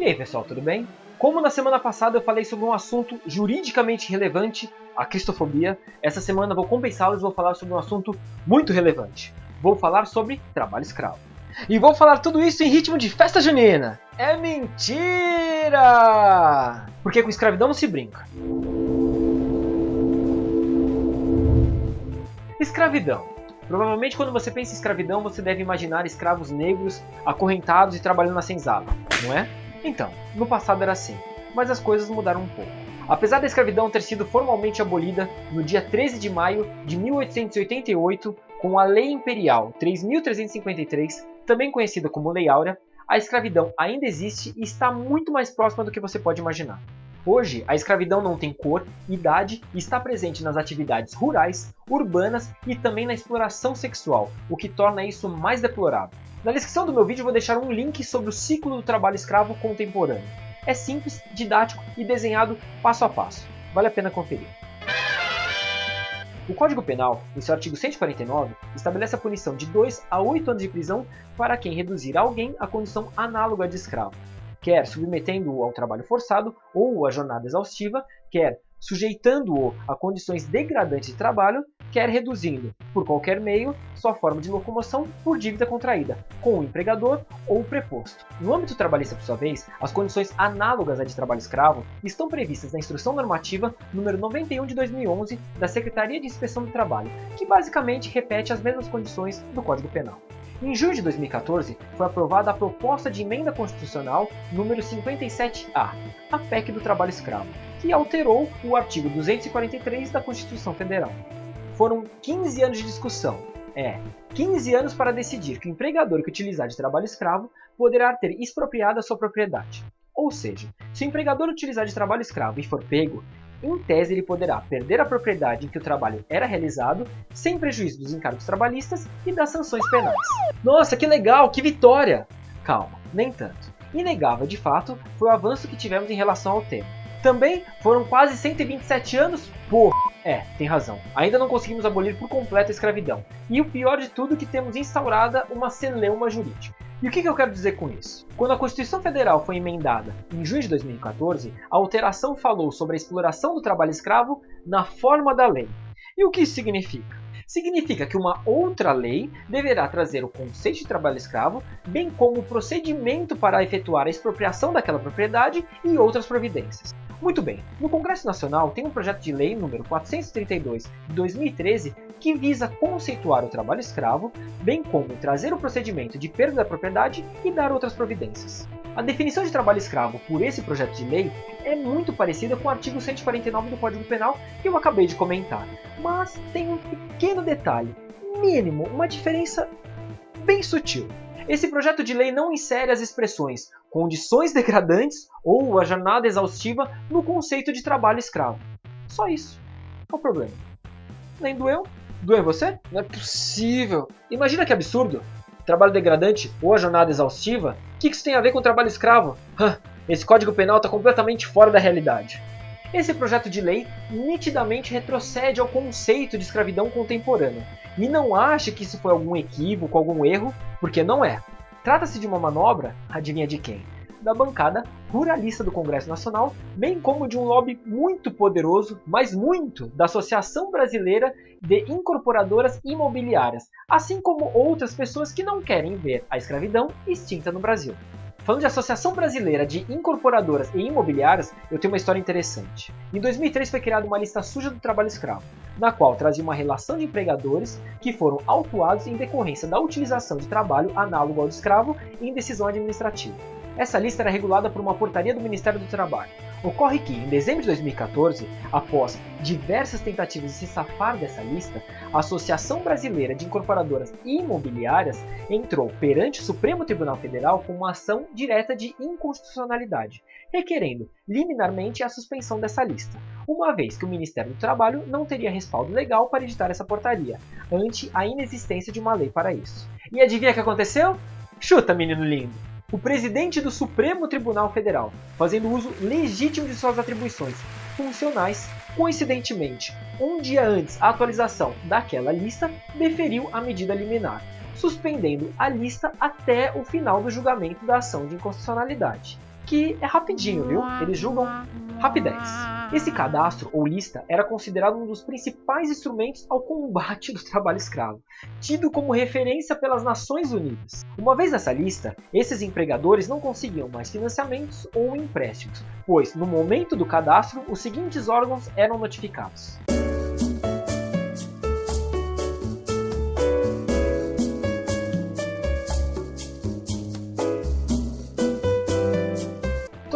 E aí pessoal, tudo bem? Como na semana passada eu falei sobre um assunto juridicamente relevante, a cristofobia, essa semana vou compensá-los e vou falar sobre um assunto muito relevante. Vou falar sobre trabalho escravo. E vou falar tudo isso em ritmo de festa junina. É mentira! Porque com escravidão não se brinca. Escravidão. Provavelmente quando você pensa em escravidão, você deve imaginar escravos negros, acorrentados e trabalhando na senzala, não é? Então, no passado era assim, mas as coisas mudaram um pouco. Apesar da escravidão ter sido formalmente abolida no dia 13 de maio de 1888, com a Lei Imperial 3.353, também conhecida como Lei Áurea, a escravidão ainda existe e está muito mais próxima do que você pode imaginar. Hoje, a escravidão não tem cor, idade e está presente nas atividades rurais, urbanas e também na exploração sexual, o que torna isso mais deplorável. Na descrição do meu vídeo eu vou deixar um link sobre o ciclo do trabalho escravo contemporâneo. É simples, didático e desenhado passo a passo. Vale a pena conferir. O Código Penal, em seu artigo 149, estabelece a punição de 2 a 8 anos de prisão para quem reduzir alguém à condição análoga de escravo, quer submetendo-o ao trabalho forçado ou à jornada exaustiva, quer sujeitando-o a condições degradantes de trabalho, quer reduzindo, por qualquer meio, sua forma de locomoção por dívida contraída, com o empregador ou o preposto. No âmbito trabalhista, por sua vez, as condições análogas à de trabalho escravo estão previstas na Instrução Normativa número 91 de 2011 da Secretaria de Inspeção do Trabalho, que basicamente repete as mesmas condições do Código Penal. Em junho de 2014, foi aprovada a proposta de emenda constitucional número 57A, a PEC do trabalho escravo, que alterou o artigo 243 da Constituição Federal. Foram 15 anos de discussão, 15 anos para decidir que o empregador que utilizar de trabalho escravo poderá ter expropriado a sua propriedade. Ou seja, se o empregador utilizar de trabalho escravo e for pego, em tese ele poderá perder a propriedade em que o trabalho era realizado, sem prejuízo dos encargos trabalhistas e das sanções penais. Nossa, que legal, que vitória! Calma, nem tanto. Inegável, de fato, foi o avanço que tivemos em relação ao tema. Também foram quase 127 anos por... tem razão. Ainda não conseguimos abolir por completo a escravidão. E o pior de tudo é que temos instaurada uma celeuma jurídica. E o que eu quero dizer com isso? Quando a Constituição Federal foi emendada em junho de 2014, a alteração falou sobre a exploração do trabalho escravo na forma da lei. E o que isso significa? Significa que uma outra lei deverá trazer o conceito de trabalho escravo, bem como o procedimento para efetuar a expropriação daquela propriedade e outras providências. Muito bem, no Congresso Nacional tem um projeto de lei número 432 de 2013 que visa conceituar o trabalho escravo, bem como trazer o procedimento de perda da propriedade e dar outras providências. A definição de trabalho escravo por esse projeto de lei é muito parecida com o artigo 149 do Código Penal que eu acabei de comentar, mas tem um pequeno detalhe, mínimo, uma diferença bem sutil. Esse projeto de lei não insere as expressões condições degradantes ou a jornada exaustiva no conceito de trabalho escravo. Só isso. Qual o problema? Nem doeu? Doeu você? Não é possível! Imagina que absurdo! Trabalho degradante ou a jornada exaustiva? O que isso tem a ver com trabalho escravo? Esse Código Penal está completamente fora da realidade. Esse projeto de lei nitidamente retrocede ao conceito de escravidão contemporânea. E não ache que isso foi algum equívoco, algum erro, porque não é. Trata-se de uma manobra, adivinha de quem? Da bancada ruralista do Congresso Nacional, bem como de um lobby muito poderoso, mas muito, da Associação Brasileira de Incorporadoras Imobiliárias, assim como outras pessoas que não querem ver a escravidão extinta no Brasil. Falando de Associação Brasileira de Incorporadoras e Imobiliárias, eu tenho uma história interessante. Em 2003 foi criada uma lista suja do trabalho escravo, na qual trazia uma relação de empregadores que foram autuados em decorrência da utilização de trabalho análogo ao de escravo em decisão administrativa. Essa lista era regulada por uma portaria do Ministério do Trabalho. Ocorre que, em dezembro de 2014, após diversas tentativas de se safar dessa lista, a Associação Brasileira de Incorporadoras Imobiliárias entrou perante o Supremo Tribunal Federal com uma ação direta de inconstitucionalidade, requerendo liminarmente a suspensão dessa lista, uma vez que o Ministério do Trabalho não teria respaldo legal para editar essa portaria, ante a inexistência de uma lei para isso. E adivinha o que aconteceu? Chuta, menino lindo! O presidente do Supremo Tribunal Federal, fazendo uso legítimo de suas atribuições funcionais, coincidentemente, um dia antes da atualização daquela lista, deferiu a medida liminar, suspendendo a lista até o final do julgamento da ação de inconstitucionalidade, que é rapidinho, viu? Eles julgam rapidez. Esse cadastro ou lista era considerado um dos principais instrumentos ao combate do trabalho escravo, tido como referência pelas Nações Unidas. Uma vez nessa lista, esses empregadores não conseguiam mais financiamentos ou empréstimos, pois no momento do cadastro os seguintes órgãos eram notificados.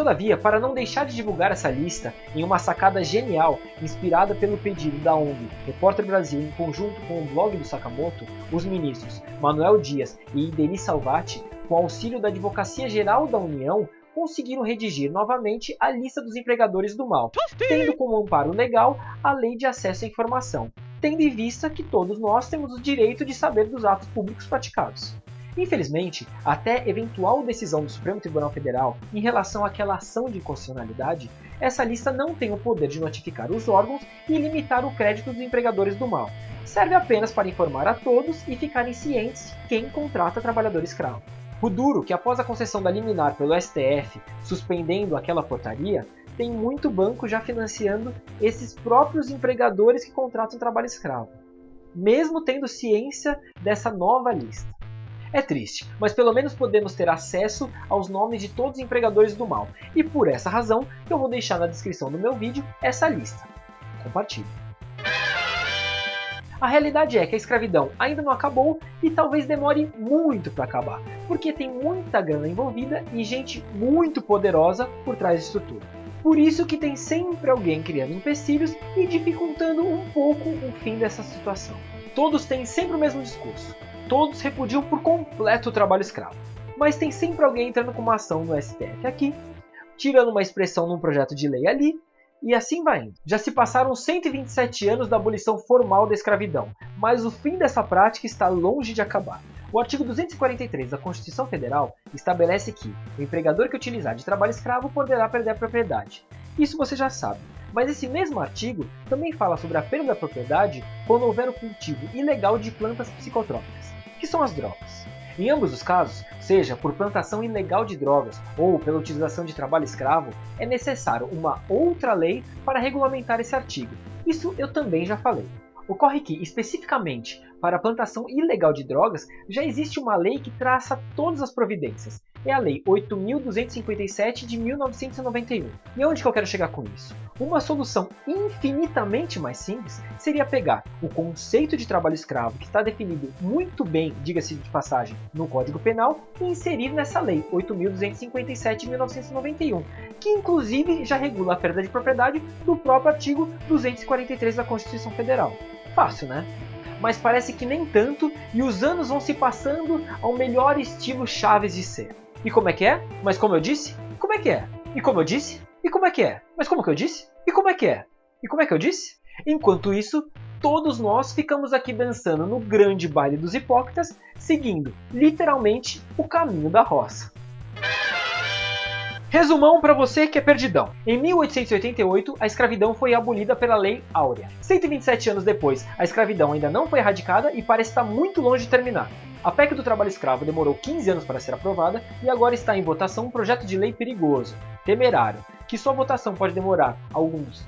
Todavia, para não deixar de divulgar essa lista em uma sacada genial, inspirada pelo pedido da ONG Repórter Brasil em conjunto com o blog do Sakamoto, os ministros Manuel Dias e Ideri Salvati, com auxílio da Advocacia Geral da União, conseguiram redigir novamente a lista dos empregadores do mal, tendo como amparo legal a Lei de Acesso à Informação, tendo em vista que todos nós temos o direito de saber dos atos públicos praticados. Infelizmente, até eventual decisão do Supremo Tribunal Federal em relação àquela ação de inconstitucionalidade, essa lista não tem o poder de notificar os órgãos e limitar o crédito dos empregadores do mal. Serve apenas para informar a todos e ficarem cientes quem contrata trabalhador escravo. O duro que após a concessão da liminar pelo STF, suspendendo aquela portaria, tem muito banco já financiando esses próprios empregadores que contratam trabalho escravo, mesmo tendo ciência dessa nova lista. É triste, mas pelo menos podemos ter acesso aos nomes de todos os empregadores do mal, e por essa razão eu vou deixar na descrição do meu vídeo essa lista. Compartilhe. A realidade é que a escravidão ainda não acabou e talvez demore muito para acabar, porque tem muita grana envolvida e gente muito poderosa por trás disso tudo. Por isso que tem sempre alguém criando empecilhos e dificultando um pouco o fim dessa situação. Todos têm sempre o mesmo discurso. Todos repudiam por completo o trabalho escravo. Mas tem sempre alguém entrando com uma ação no STF aqui, tirando uma expressão num projeto de lei ali, e assim vai indo. Já se passaram 127 anos da abolição formal da escravidão, mas o fim dessa prática está longe de acabar. O artigo 243 da Constituição Federal estabelece que o empregador que utilizar de trabalho escravo poderá perder a propriedade. Isso você já sabe. Mas esse mesmo artigo também fala sobre a perda da propriedade quando houver o cultivo ilegal de plantas psicotrópicas, que são as drogas. Em ambos os casos, seja por plantação ilegal de drogas ou pela utilização de trabalho escravo, é necessário uma outra lei para regulamentar esse artigo. Isso eu também já falei. Ocorre que, especificamente para a plantação ilegal de drogas, já existe uma lei que traça todas as providências. É a Lei 8.257 de 1991. E onde que eu quero chegar com isso? Uma solução infinitamente mais simples seria pegar o conceito de trabalho escravo, que está definido muito bem, diga-se de passagem, no Código Penal, e inserir nessa Lei 8.257 de 1991, que inclusive já regula a perda de propriedade do próprio artigo 243 da Constituição Federal. Fácil, né? Mas parece que nem tanto, e os anos vão se passando ao melhor estilo Chaves de ser. E como é que é? Mas como eu disse? Como é que é? E como eu disse? E como é que é? Mas como que eu disse? E como é que é? E como é que eu disse? Enquanto isso, todos nós ficamos aqui dançando no grande baile dos hipócritas, seguindo, literalmente, o caminho da roça. Resumão para você que é perdidão. Em 1888, a escravidão foi abolida pela Lei Áurea. 127 anos depois, a escravidão ainda não foi erradicada e parece estar muito longe de terminar. A PEC do trabalho escravo demorou 15 anos para ser aprovada e agora está em votação um projeto de lei perigoso, temerário, que sua votação pode demorar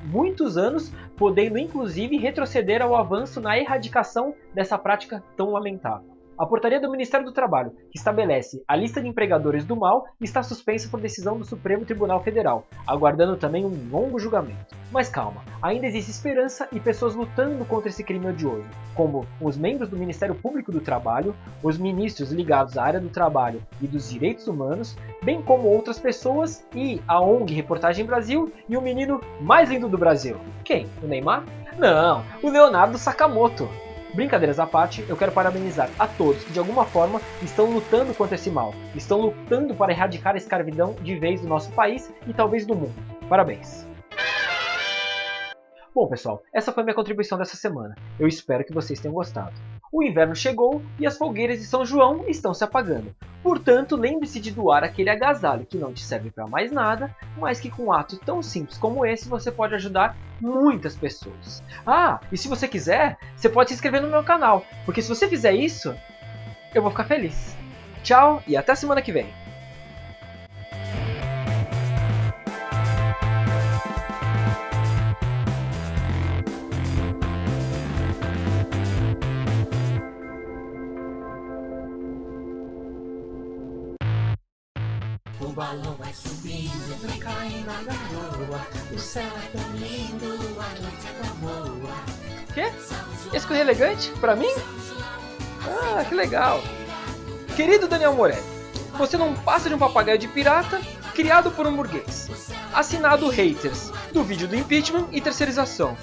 muitos anos, podendo inclusive retroceder ao avanço na erradicação dessa prática tão lamentável. A portaria do Ministério do Trabalho, que estabelece a lista de empregadores do mal, está suspensa por decisão do Supremo Tribunal Federal, aguardando também um longo julgamento. Mas calma, ainda existe esperança e pessoas lutando contra esse crime odioso, como os membros do Ministério Público do Trabalho, os ministros ligados à área do trabalho e dos direitos humanos, bem como outras pessoas e a ONG Reportagem Brasil e o menino mais lindo do Brasil. Quem? O Neymar? Não, o Leonardo Sakamoto. Brincadeiras à parte, eu quero parabenizar a todos que de alguma forma estão lutando contra esse mal, estão lutando para erradicar a escravidão de vez do nosso país e talvez do mundo. Parabéns! Bom pessoal, essa foi a minha contribuição dessa semana. Eu espero que vocês tenham gostado. O inverno chegou e as fogueiras de São João estão se apagando. Portanto, lembre-se de doar aquele agasalho que não te serve para mais nada, mas que com um ato tão simples como esse você pode ajudar muitas pessoas. Ah, e se você quiser, você pode se inscrever no meu canal, porque se você fizer isso, eu vou ficar feliz. Tchau e até semana que vem. balão vai subindo, vai caindo na garoa. O céu é tão lindo, a noite é tão boa. Quê? Esse correio elegante? Pra mim? Ah, que legal. Querido Daniel Morelli, você não passa de um papagaio de pirata criado por um burguês. Assinado haters do vídeo do impeachment e terceirização.